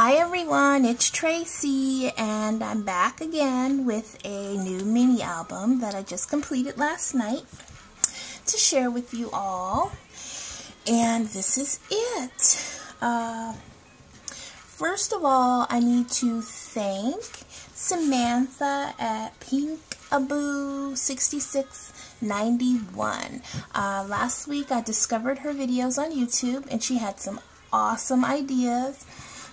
Hi everyone, it's Tracy and I'm back again with a new mini album that I just completed last night to share with you all. And this is it. First of all, I need to thank Samantha at Pinkaboo6691. Last week I discovered her videos on YouTube and she had some awesome ideas.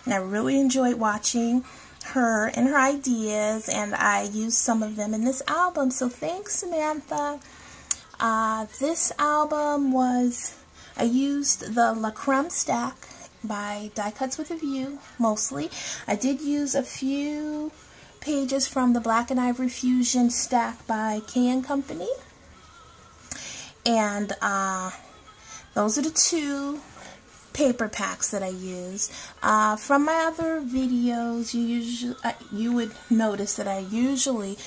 And I really enjoyed watching her and her ideas, and I used some of them in this album. So thanks, Samantha. This album I used the La Creme stack by Die Cuts with a View, mostly. I did use a few pages from the Black and Ivory Fusion stack by K & Company. And those are the two paper packs that I use. From my other videos, you would notice that I usually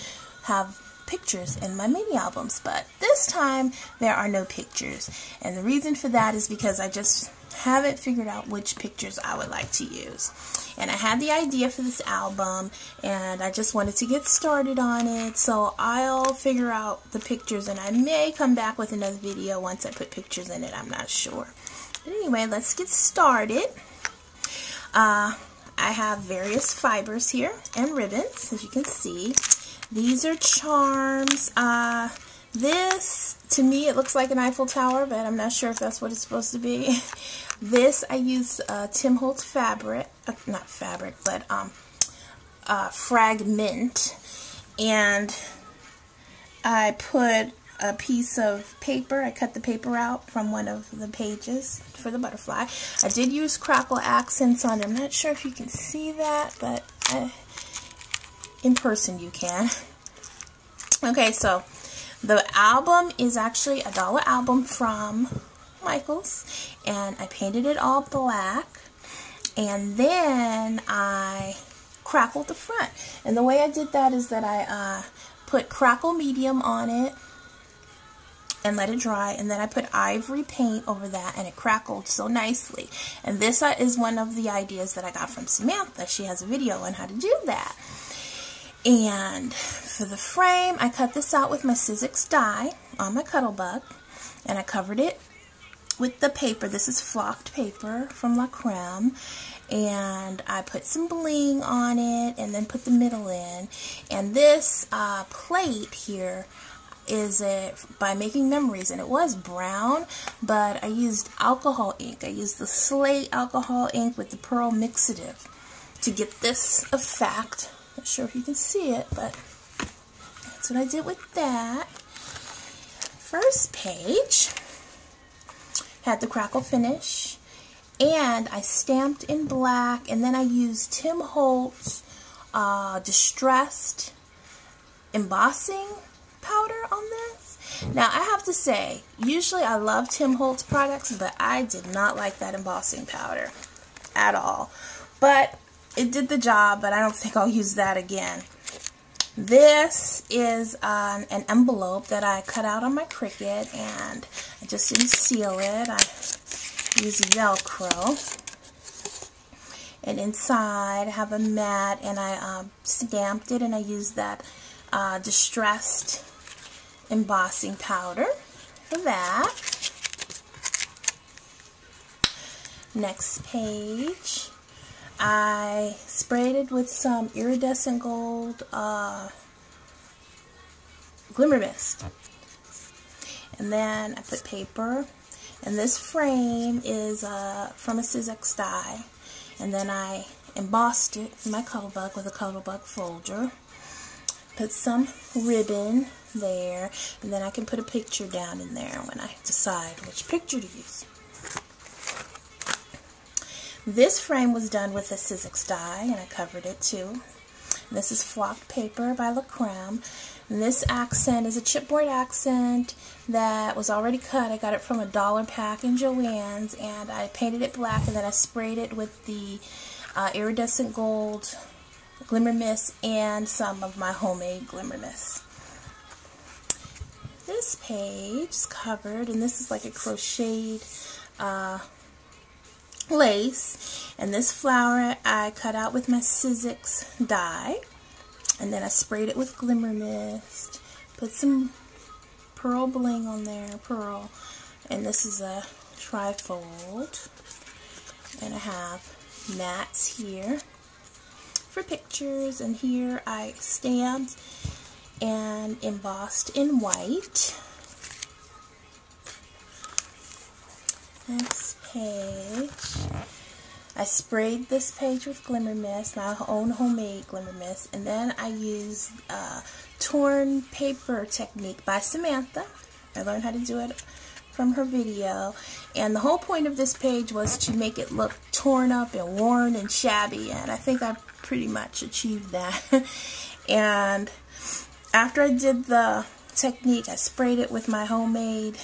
have pictures in my mini albums, but this time there are no pictures, and the reason for that is because I just haven't figured out which pictures I would like to use. And I had the idea for this album and I just wanted to get started on it, so I'll figure out the pictures and I may come back with another video once I put pictures in it. I'm not sure. But anyway, let's get started. I have various fibers here and ribbons, as you can see. These are charms. This, to me, it looks like an Eiffel Tower, but I'm not sure if that's what it's supposed to be. This, I use Tim Holtz fabric, not fabric, but fragment. And I put a piece of paper. I cut the paper out from one of the pages for the butterfly. I did use crackle accents on it. I'm not sure if you can see that, but in person you can. Okay, so the album is actually a $1 album from Michaels, and I painted it all black, and then I crackled the front. And the way I did that is that I put crackle medium on it and let it dry, and then I put ivory paint over that, and it crackled so nicely. And this is one of the ideas that I got from Samantha. She has a video on how to do that. And for the frame, I cut this out with my Sizzix die on my Cuttlebug, and I covered it with the paper. This is flocked paper from La Creme, and I put some bling on it and then put the middle in. And this plate here is by Making Memories, and it was brown, but I used alcohol ink. I used the slate alcohol ink with the pearl mixative to get this effect. Not sure if you can see it, but that's what I did with that. First page had the crackle finish, and I stamped in black, and then I used Tim Holtz distressed embossing powder on this. Now I have to say, usually I love Tim Holtz products, but I did not like that embossing powder at all. But it did the job, but I don't think I'll use that again. This is an envelope that I cut out on my Cricut, and I just didn't seal it. I used Velcro. And inside I have a mat, and I stamped it, and I used that distressed embossing powder for that. Next page, I sprayed it with some iridescent gold glimmer mist, and then I put paper, and this frame is from a Sizzix die, and then I embossed it in my Cuttlebug with a Cuttlebug folder. Put some ribbon there, and then I can put a picture down in there when I decide which picture to use. This frame was done with a Sizzix die, and I covered it too. This is flocked paper by La Creme, and this accent is a chipboard accent that was already cut. I got it from a $1 pack in Joann's, and I painted it black, and then I sprayed it with the iridescent gold glimmer mist and some of my homemade glimmer mist. This page is covered, and this is like a crocheted lace. And this flower I cut out with my Sizzix die. And then I sprayed it with glimmer mist. Put some pearl bling on there, pearl. And this is a trifold. And I have mats here for pictures. And here I stamped and embossed in white. Next page. I sprayed this page with glimmer mist, my own homemade glimmer mist, and then I used torn paper technique by Samantha. I learned how to do it from her video, and the whole point of this page was to make it look torn up and worn and shabby, and I think I pretty much achieved that. And after I did the technique, I sprayed it with my homemade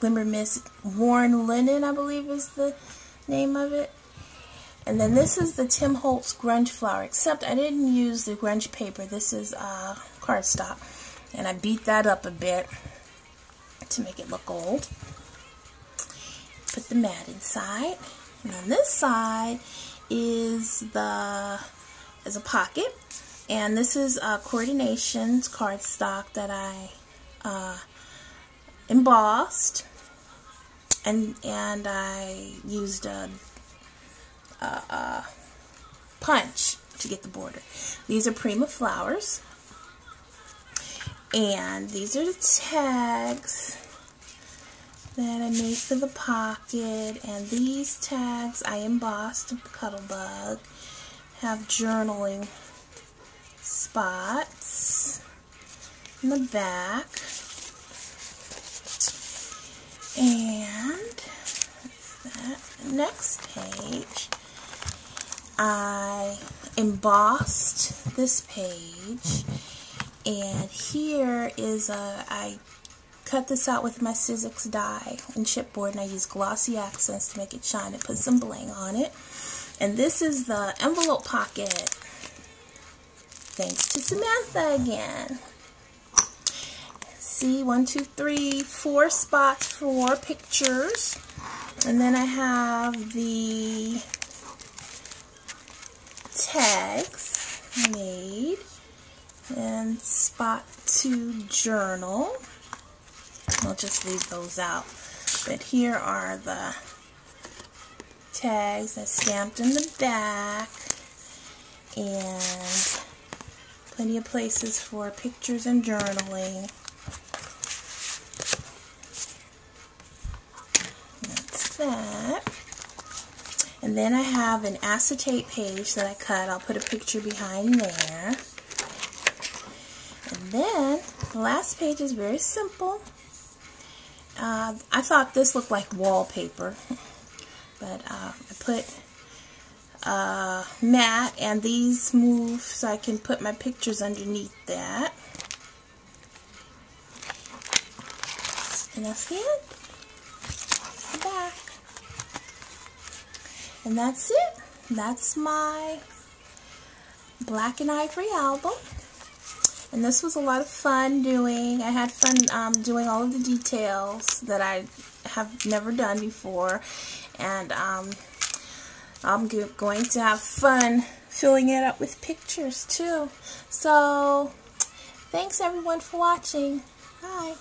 glimmer mist, worn linen, I believe is the name of it. And then this is the Tim Holtz grunge flower, except I didn't use the grunge paper. This is cardstock, and I beat that up a bit to make it look old. Put the mat inside, and on this side is a pocket, and this is Coordinations cardstock that I embossed, and I used a punch to get the border. These are Prima flowers, and these are the tags that I made for the pocket, and these tags I embossed with Cuttlebug. Have journaling spots in the back, and that next page I embossed this page, and here is I cut this out with my Sizzix die and chipboard, and I use glossy accents to make it shine and put some bling on it. And this is the envelope pocket, thanks to Samantha again. See, 1, 2, 3, 4 spots for pictures, and then I have the tags made, and spot to journal. I'll just leave those out, but here are the tags I stamped in the back, and plenty of places for pictures and journaling. That's that. And then I have an acetate page that I cut. I'll put a picture behind there. And then the last page is very simple. I thought this looked like wallpaper, but I put mat, and these move so I can put my pictures underneath that. And that's the end. That's the back. And that's it. That's my Black and Ivory album. And this was a lot of fun doing. I had fun doing all of the details that I have never done before. And I'm going to have fun filling it up with pictures too. So, thanks everyone for watching. Bye.